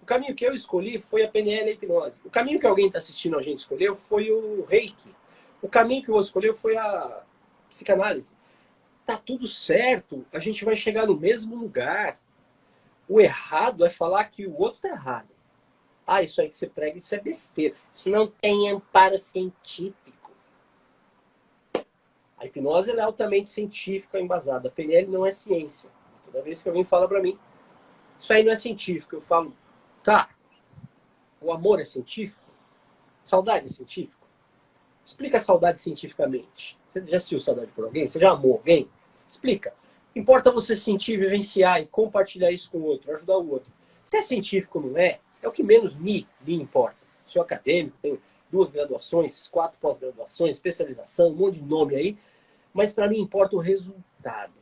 O caminho que eu escolhi foi a PNL e a hipnose. O caminho que alguém está assistindo a gente escolheu foi o Reiki. O caminho que eu escolhi foi a psicanálise. Tá tudo certo, a gente vai chegar no mesmo lugar. O errado é falar que o outro tá errado. Isso aí que você prega, isso é besteira. Isso não tem amparo científico. A hipnose é altamente científica, embasada. A PNL não é ciência. Toda vez que alguém fala para mim, isso aí não é científico, eu falo, tá, o amor é científico? Saudade é científico? Explica a saudade cientificamente. Você já sentiu saudade por alguém? Você já amou alguém? Explica. Importa você sentir, vivenciar e compartilhar isso com o outro, ajudar o outro. Se é científico ou não é, é o que menos me importa. Sou acadêmico, tenho 2 graduações, 4 pós-graduações, especialização, um monte de nome aí, mas para mim importa o resultado.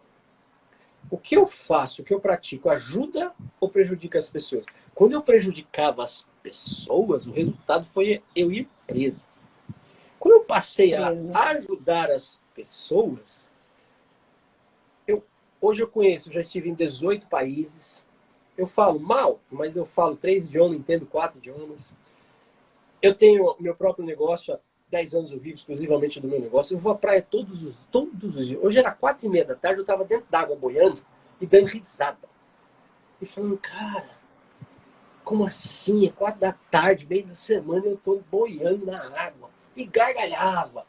O que eu faço, o que eu pratico, ajuda ou prejudica as pessoas? Quando eu prejudicava as pessoas, o resultado foi eu ir preso. Quando eu passei a ajudar as pessoas, hoje eu conheço, já estive em 18 países. Eu falo mal, mas eu falo 3 idiomas, entendo 4 idiomas. Eu tenho meu próprio negócio, há 10 anos eu vivo exclusivamente do meu negócio. Eu vou à praia todos os dias. Hoje era 4h30 da tarde, eu estava dentro d'água boiando e dando risada. E falando, cara, como assim? É 4 da tarde, meio da semana, eu estou boiando na água. E gargalhava.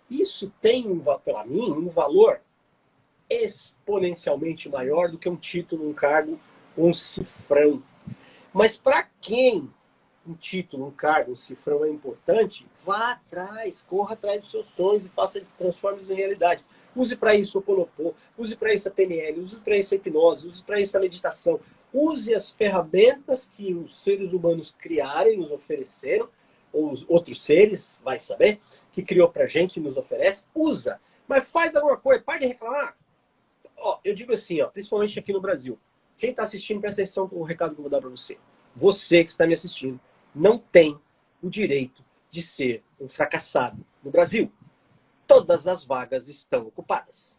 Isso tem, para mim, um valor exponencialmente maior do que um título, um cargo, um cifrão. Mas para quem um título, um cargo, um cifrão é importante, vá atrás, corra atrás dos seus sonhos e faça eles, transforme-os em realidade. Use para isso o Ho'oponopono, use para isso a PNL, use para isso a hipnose, use para isso a meditação. Use as ferramentas que os seres humanos criaram e nos ofereceram, ou os outros seres, vai saber, que criou para a gente e nos oferece. Usa, mas faz alguma coisa, pare de reclamar. Ó, eu digo assim, ó, principalmente aqui no Brasil. Quem está assistindo, presta atenção com o recado que eu vou dar para você. Você que está me assistindo não tem o direito de ser um fracassado no Brasil. Todas as vagas estão ocupadas.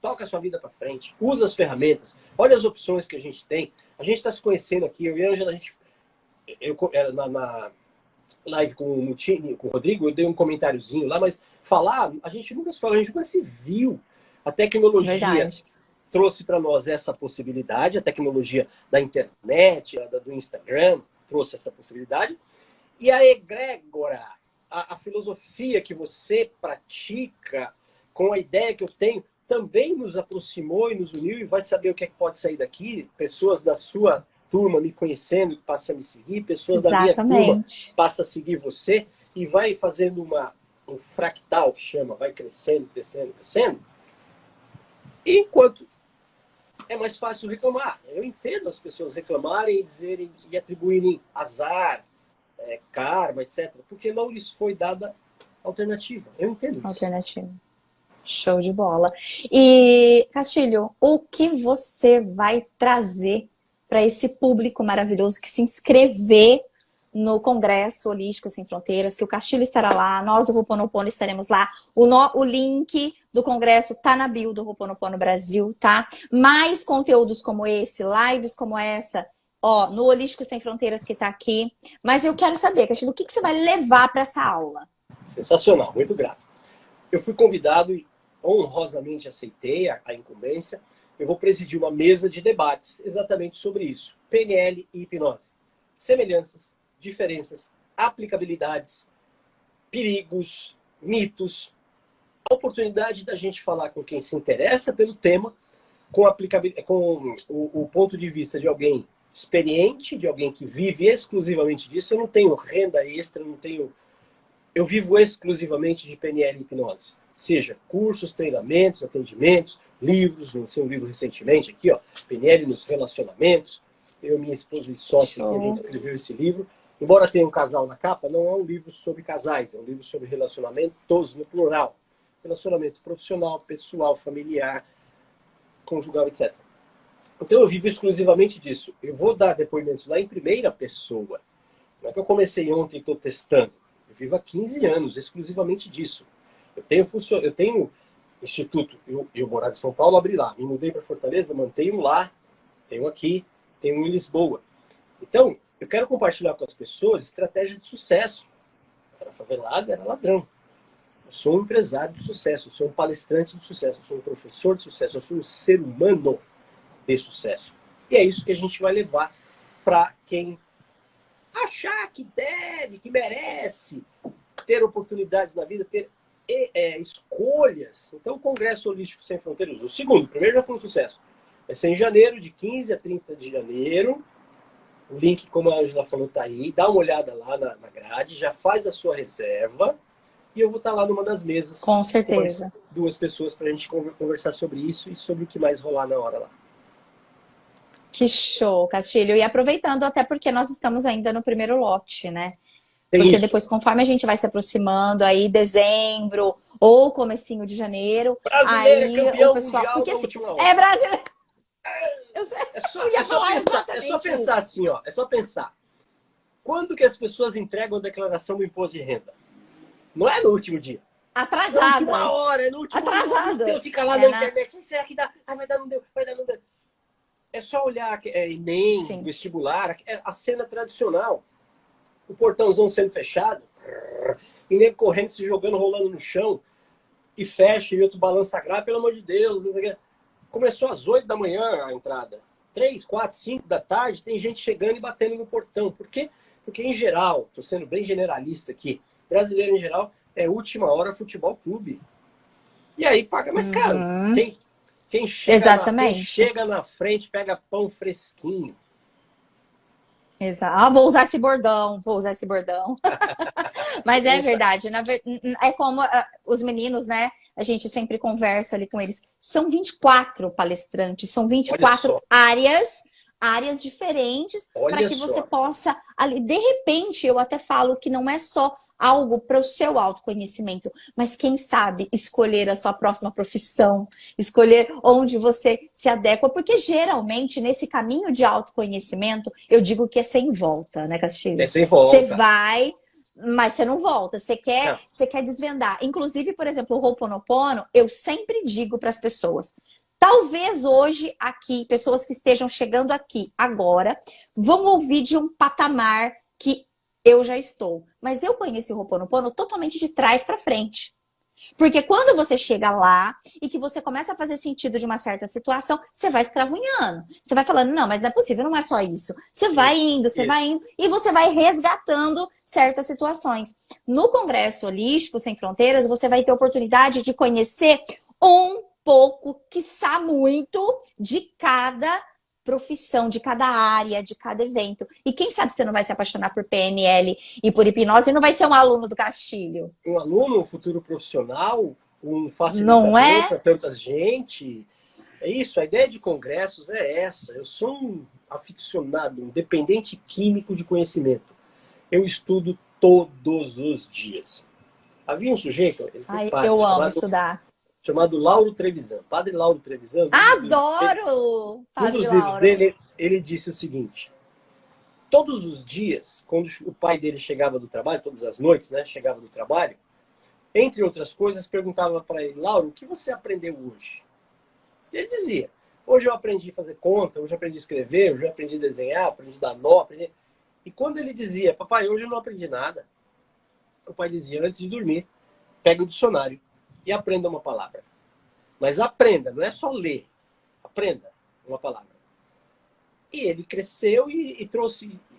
Toca a sua vida para frente. Usa as ferramentas. Olha as opções que a gente tem. A gente está se conhecendo aqui. Eu e a Ângela, na live com o Mutini, com o Rodrigo, eu dei um comentáriozinho lá, mas falar, a gente nunca se falou, a gente nunca se viu. A tecnologia trouxe para nós essa possibilidade, a tecnologia da internet, do Instagram, trouxe essa possibilidade. E a egrégora, a filosofia que você pratica, com a ideia que eu tenho, também nos aproximou e nos uniu, e vai saber o que é que pode sair daqui. Pessoas da sua turma me conhecendo, passa a me seguir, pessoas da minha turma passa a seguir você, e vai fazendo um fractal, que chama, vai crescendo, crescendo, crescendo. E enquanto é mais fácil reclamar. Eu entendo as pessoas reclamarem e dizerem e atribuírem azar, karma, etc. Porque não lhes foi dada alternativa. Eu entendo isso. Alternativa. Show de bola. E, Castilho, o que você vai trazer para esse público maravilhoso que se inscrever no Congresso Holístico Sem Fronteiras, que o Castilho estará lá, nós do Ho'oponopono estaremos lá, o link do Congresso tá na bio do Ho'oponopono Brasil, tá? Mais conteúdos como esse, lives como essa, ó, no Holístico Sem Fronteiras que tá aqui. Mas eu quero saber, Castilho, o que você vai levar para essa aula? Sensacional, muito grato. Eu fui convidado e honrosamente aceitei a incumbência. Eu vou presidir uma mesa de debates exatamente sobre isso. PNL e hipnose. Semelhanças, diferenças, aplicabilidades, perigos, mitos. A oportunidade da gente falar com quem se interessa pelo tema, com o ponto de vista de alguém experiente, de alguém que vive exclusivamente disso. Eu não tenho renda extra, eu vivo exclusivamente de PNL e hipnose. Seja cursos, treinamentos, atendimentos, livros. Lancei um livro recentemente aqui, ó, PNL nos relacionamentos. Eu, minha esposa e sócia, que a gente escreveu esse livro. Embora tenha um casal na capa, não é um livro sobre casais, é um livro sobre relacionamentos no plural. Relacionamento profissional, pessoal, familiar, conjugal, etc. Então eu vivo exclusivamente disso. Eu vou dar depoimentos lá em primeira pessoa. Não é que eu comecei ontem e estou testando. Eu vivo há 15 anos exclusivamente disso. Eu tenho instituto, eu morava em São Paulo, abri lá. Me mudei para Fortaleza, mantenho lá. Tenho aqui, tenho em Lisboa. Então, eu quero compartilhar com as pessoas estratégia de sucesso. Era favelado, era ladrão. Eu sou um empresário de sucesso, eu sou um palestrante de sucesso, eu sou um professor de sucesso, eu sou um ser humano de sucesso. E é isso que a gente vai levar para quem achar que deve, que merece ter oportunidades na vida, ter escolhas. Então, o Congresso Holístico Sem Fronteiras, o segundo, o primeiro já foi um sucesso. Vai ser em janeiro, de 15 a 30 de janeiro. O link, como a Angela falou, tá aí. Dá uma olhada lá na grade, já faz a sua reserva. E eu vou estar lá numa das mesas. Com certeza. Com duas pessoas para a gente conversar sobre isso e sobre o que mais rolar na hora lá. Que show, Castilho. E aproveitando, até porque nós estamos ainda no primeiro lote, né? Tem Porque isso. depois, conforme a gente vai se aproximando, aí dezembro ou comecinho de janeiro, Brasileiro aí campeão o pessoal... mundial Porque na assim, última hora. é brasileiro... Eu ia falar pensar, exatamente é só pensar isso. assim, ó. É só pensar. Quando que as pessoas entregam a declaração do imposto de renda? Não é no último dia. Atrasadas. Na última hora, é no último Atrasadas. dia. Fica lá na internet. Quem será que dá? Vai dar, não deu. Vai dar, não deu. É só olhar Enem, Sim. vestibular, a cena tradicional. O portãozão sendo fechado, e nego correndo, se jogando, rolando no chão, e fecha, e outro balança a grave, pelo amor de Deus. Não sei o quê. Começou às 8 da manhã a entrada. 3, 4, 5 da tarde, tem gente chegando e batendo no portão. Por quê? Porque, em geral, estou sendo bem generalista aqui, brasileiro em geral, é última hora futebol clube. E aí paga mais caro. Quem chega na frente pega pão fresquinho. Exato. Ah, vou usar esse bordão. Mas é verdade. É como os meninos, né? A gente sempre conversa ali com eles. São 24 palestrantes, são 24 áreas diferentes para que você possa ali. De repente, eu até falo que não é só algo para o seu autoconhecimento, mas quem sabe escolher a sua próxima profissão, escolher onde você se adequa, porque geralmente nesse caminho de autoconhecimento, eu digo que é sem volta, né, Castilho? É sem volta. Você vai, mas você não volta, você quer desvendar. Inclusive, por exemplo, o Ho'oponopono, eu sempre digo para as pessoas, talvez hoje aqui, pessoas que estejam chegando aqui agora, vão ouvir de um patamar que eu já estou. Mas eu conheci o Ho'oponopono totalmente de trás para frente. Porque quando você chega lá e que você começa a fazer sentido de uma certa situação, você vai escravunhando. Você vai falando, não, mas não é possível, não é só isso. Você vai indo e você vai resgatando certas situações. No Congresso Holístico Sem Fronteiras, você vai ter a oportunidade de conhecer um pouco, quiçá muito, de cada profissão, de cada área, de cada evento. E quem sabe você não vai se apaixonar por PNL e por hipnose e não vai ser um aluno do Castilho. Um aluno, um futuro profissional, um facilitador para tanta gente. É isso, a ideia de congressos é essa. Eu sou um aficionado, um dependente químico de conhecimento. Eu estudo todos os dias. Havia um sujeito, eu amo estudar. Chamado Lauro Trevisan. Padre Lauro Trevisan. Adoro! Um dos livros dele, ele disse o seguinte: todos os dias, quando o pai dele chegava do trabalho, todas as noites, né, chegava do trabalho, entre outras coisas, perguntava para ele, Lauro, o que você aprendeu hoje? E ele dizia, hoje eu aprendi a fazer conta, hoje eu aprendi a escrever, hoje eu aprendi a desenhar, aprendi a dar nó, aprendi... E quando ele dizia, papai, hoje eu não aprendi nada, o pai dizia, antes de dormir, pega o dicionário e aprenda uma palavra. Mas aprenda, não é só ler. Aprenda uma palavra. E ele cresceu e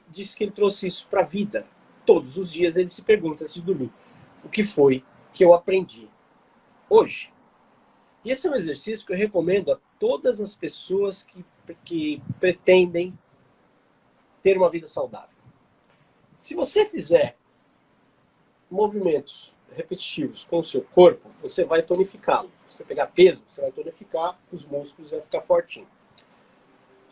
disse que ele trouxe isso para a vida. Todos os dias ele se pergunta antes de dormir. O que foi que eu aprendi hoje? E esse é um exercício que eu recomendo a todas as pessoas que pretendem ter uma vida saudável. Se você fizer movimentos repetitivos com o seu corpo, você vai tonificá-lo. Se você pegar peso, você vai tonificar os músculos e vai ficar fortinho.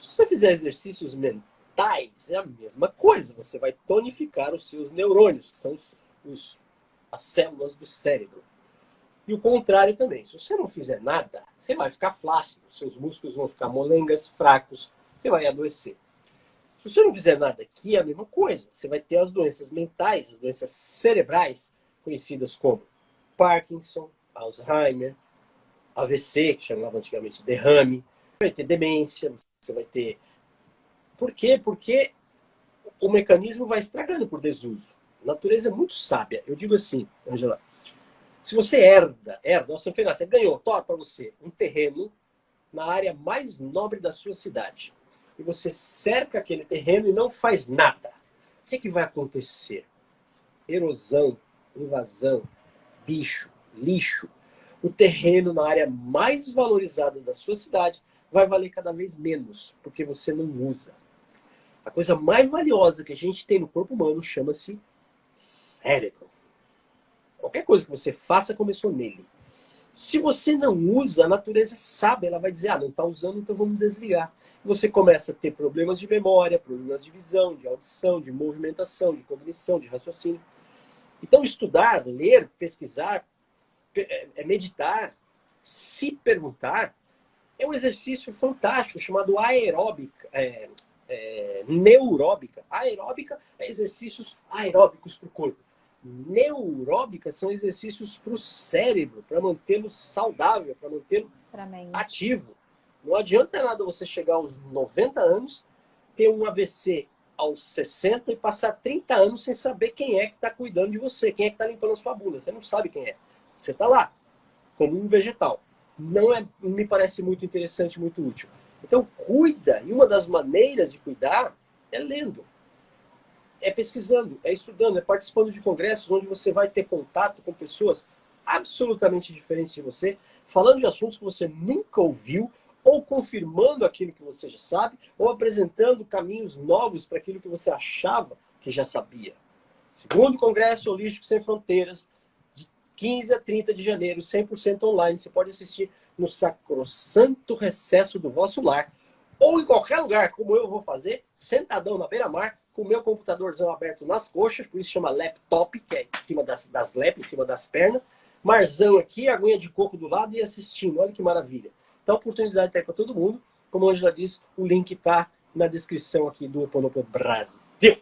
Se você fizer exercícios mentais, é a mesma coisa. Você vai tonificar os seus neurônios, que são as células do cérebro. E o contrário também. Se você não fizer nada, você vai ficar flácido. Seus músculos vão ficar molengas, fracos. Você vai adoecer. Se você não fizer nada aqui, é a mesma coisa. Você vai ter as doenças mentais, as doenças cerebrais, conhecidas como Parkinson, Alzheimer, AVC, que chamava antigamente de derrame. Vai ter demência, você vai ter... Por quê? Porque o mecanismo vai estragando por desuso. A natureza é muito sábia. Eu digo assim, Angela, se você herda, você não fez nada, você ganhou, toma para você um terreno na área mais nobre da sua cidade. E você cerca aquele terreno e não faz nada. O que vai acontecer? Erosão, invasão, bicho, lixo. O terreno na área mais valorizada da sua cidade vai valer cada vez menos, porque você não usa. A coisa mais valiosa que a gente tem no corpo humano chama-se cérebro. Qualquer coisa que você faça começou nele. Se você não usa, a natureza sabe, ela vai dizer, ah, não está usando, então vamos desligar. Você começa a ter problemas de memória, problemas de visão, de audição, de movimentação, de cognição, de raciocínio. Então, estudar, ler, pesquisar, meditar, se perguntar, é um exercício fantástico chamado aeróbica, neuróbica. Aeróbica é exercícios aeróbicos para o corpo. Neuróbica são exercícios para o cérebro, para mantê-lo saudável, para mantê-lo ativo. Não adianta nada você chegar aos 90 anos, ter um AVC aos 60 e passar 30 anos sem saber quem é que está cuidando de você, quem é que está limpando a sua bunda. Você não sabe quem é. Você está lá, como um vegetal. Não me parece muito interessante, muito útil. Então, cuida. E uma das maneiras de cuidar é lendo. É pesquisando, é estudando, é participando de congressos onde você vai ter contato com pessoas absolutamente diferentes de você, falando de assuntos que você nunca ouviu, ou confirmando aquilo que você já sabe, ou apresentando caminhos novos para aquilo que você achava que já sabia. Segundo Congresso Holístico Sem Fronteiras, de 15 a 30 de janeiro, 100% online. Você pode assistir no sacrossanto recesso do vosso lar, ou em qualquer lugar, como eu vou fazer, sentadão na beira-mar, com o meu computadorzão aberto nas coxas, por isso chama laptop, que é em cima das lap, em cima das pernas, marzão aqui, aguinha de coco do lado e assistindo. Olha que maravilha. Então, a oportunidade está aí para todo mundo. Como a Angela disse, o link está na descrição aqui do Ho Oponopono Brasil.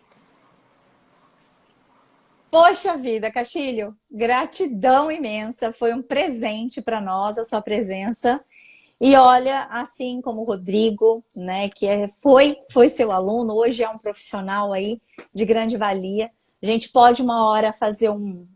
Poxa vida, Castilho, gratidão imensa. Foi um presente para nós a sua presença. E olha, assim como o Rodrigo, né, que foi seu aluno, hoje é um profissional aí de grande valia. A gente pode uma hora fazer um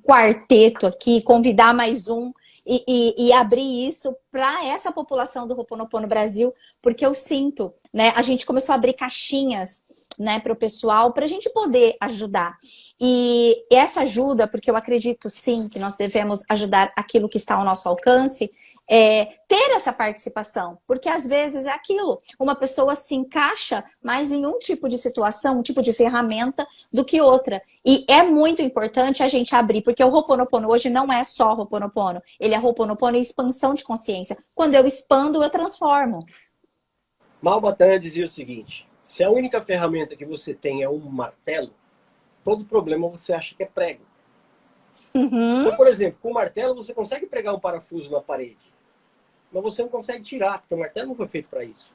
quarteto aqui, convidar mais um e abrir isso para essa população do Ho Oponopono Brasil, porque eu sinto, né, a gente começou a abrir caixinhas, né, para o pessoal, para a gente poder ajudar. E essa ajuda, porque eu acredito sim que nós devemos ajudar aquilo que está ao nosso alcance, ter essa participação, porque às vezes é aquilo, uma pessoa se encaixa mais em um tipo de situação, um tipo de ferramenta do que outra. E é muito importante a gente abrir, porque o Ho Oponopono hoje não é só Ho Oponopono, ele é Ho Oponopono e expansão de consciência. Quando eu expando, eu transformo. Malbatan dizia o seguinte, se a única ferramenta que você tem é um martelo, todo problema você acha que é prego. Uhum. Então, por exemplo, com o martelo você consegue pregar um parafuso na parede, mas você não consegue tirar, porque o martelo não foi feito para isso.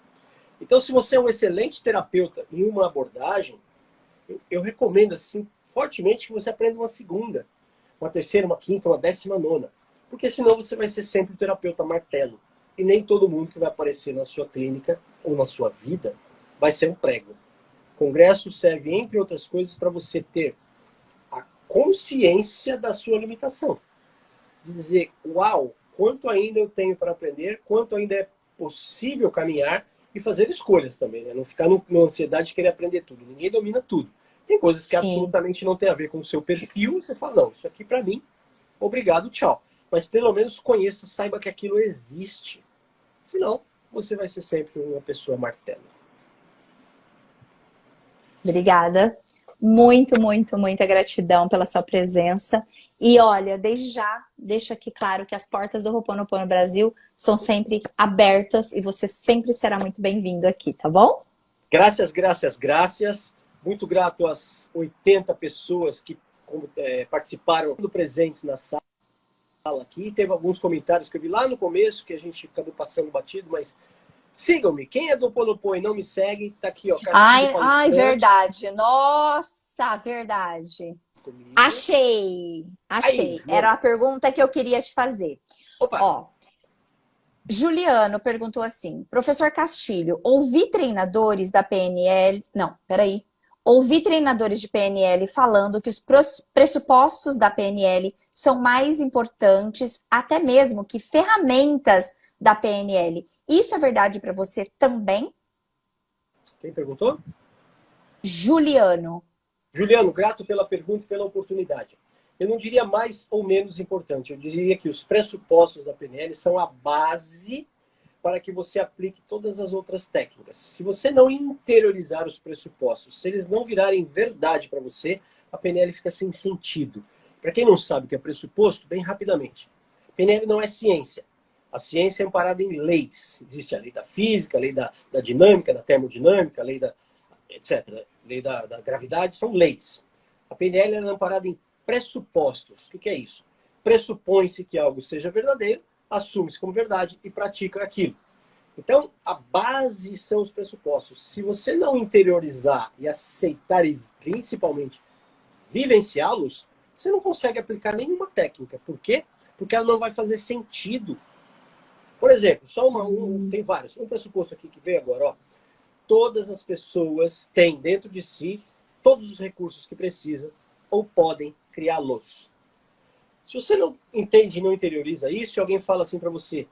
Então, se você é um excelente terapeuta em uma abordagem, eu recomendo assim fortemente que você aprenda uma segunda, uma terceira, uma quinta, uma 19ª, porque senão você vai ser sempre o terapeuta martelo. E nem todo mundo que vai aparecer na sua clínica ou na sua vida vai ser um prego. O congresso serve, entre outras coisas, para você ter a consciência da sua limitação. Dizer, uau, quanto ainda eu tenho para aprender, quanto ainda é possível caminhar e fazer escolhas também, né? Não ficar numa ansiedade de querer aprender tudo. Ninguém domina tudo. Tem coisas que absolutamente não tem a ver com o seu perfil, você fala, não, isso aqui para mim, obrigado, tchau. Mas pelo menos conheça, saiba que aquilo existe. Senão, você vai ser sempre uma pessoa martelo. Obrigada. Muito, muito, muita gratidão pela sua presença. E olha, desde já, deixo aqui claro que as portas do Ho Oponopono Brasil são sempre abertas e você sempre será muito bem-vindo aqui, tá bom? Graças, graças, graças. Muito grato às 80 pessoas que participaram do presentes na sala aqui. Teve alguns comentários que eu vi lá no começo, que a gente acabou passando batido, mas sigam-me. Quem é do Ho Oponopono e não me segue, tá aqui, ó. Ai, verdade. Nossa, verdade. Achei. Aí, era a pergunta que eu queria te fazer. Opa. Ó, Juliano perguntou assim, professor Castilho, ouvi treinadores da PNL... Não, peraí. Ouvi treinadores de PNL falando que os pressupostos da PNL são mais importantes até mesmo que ferramentas da PNL. Isso é verdade para você também? Quem perguntou? Juliano. Juliano, grato pela pergunta e pela oportunidade. Eu não diria mais ou menos importante, eu diria que os pressupostos da PNL são a base para que você aplique todas as outras técnicas. Se você não interiorizar os pressupostos, se eles não virarem verdade para você, a PNL fica sem sentido. Para quem não sabe o que é pressuposto, bem rapidamente. PNL não é ciência. A ciência é amparada em leis. Existe a lei da física, a lei da dinâmica, da termodinâmica, a lei da etc. A lei da gravidade, são leis. A PNL é amparada em pressupostos. O que é isso? Pressupõe-se que algo seja verdadeiro, assume-se como verdade e pratica aquilo. Então, a base são os pressupostos. Se você não interiorizar e aceitar e principalmente vivenciá-los, você não consegue aplicar nenhuma técnica. Por quê? Porque ela não vai fazer sentido. Por exemplo, só tem vários. Um pressuposto aqui que veio agora, ó. Todas as pessoas têm dentro de si todos os recursos que precisam ou podem criá-los. Se você não entende e não interioriza isso, e alguém fala assim para você,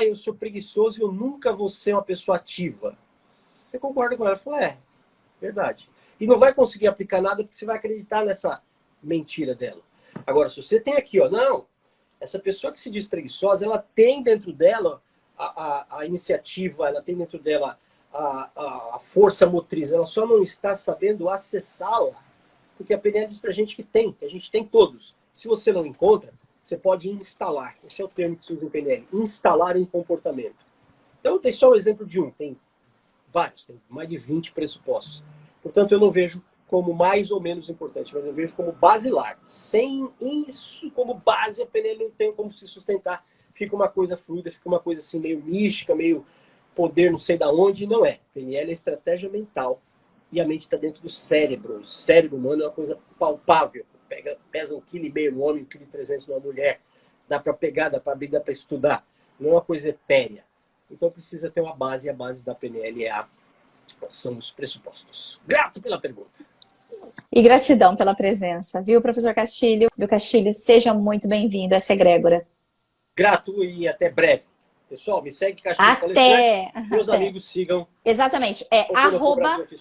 eu sou preguiçoso e eu nunca vou ser uma pessoa ativa. Você concorda com ela? Fala, verdade. E não vai conseguir aplicar nada porque você vai acreditar nessa mentira dela. Agora, se você tem aqui, não, essa pessoa que se diz preguiçosa, ela tem dentro dela a iniciativa, ela tem dentro dela a força motriz, ela só não está sabendo acessá-la, porque a PNL diz pra gente que a gente tem todos. Se você não encontra, você pode instalar. Esse é o termo que se usa em PNL. Instalar um comportamento. Então, eu dei só o exemplo de um. Tem vários, tem mais de 20 pressupostos. Portanto, eu não vejo como mais ou menos importante, mas eu vejo como basilar. Sem isso como base, a PNL não tem como se sustentar. Fica uma coisa fluida, fica uma coisa assim meio mística, meio poder não sei da onde. Não é. PNL é estratégia mental. E a mente está dentro do cérebro. O cérebro humano é uma coisa palpável. Pesa 1,5 kg no homem, 1,3 kg numa mulher. Dá para pegar, dá para abrir, dá para estudar. Não é uma coisa etérea. Então precisa ter uma base, e a base da PNL são os pressupostos. Grato pela pergunta. E gratidão pela presença, viu, professor Castilho? Viu, Castilho? Seja muito bem-vindo, essa é Egrégora. Grato e até breve. Pessoal, me segue, Castilho Palestrante. Meus amigos sigam. Exatamente,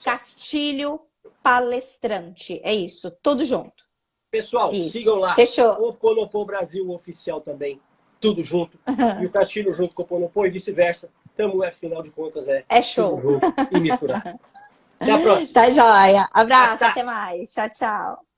@Castilho Palestrante. É isso, tudo junto. Pessoal, isso. Sigam lá. Fechou. O Ho'oponopono Brasil oficial também. Tudo junto. E o Castilho junto com o Ho'oponopono e vice-versa. Afinal de contas, é show. Tudo junto e misturar. Até a próxima. Tá joia. Abraço, até mais. Tchau, tchau.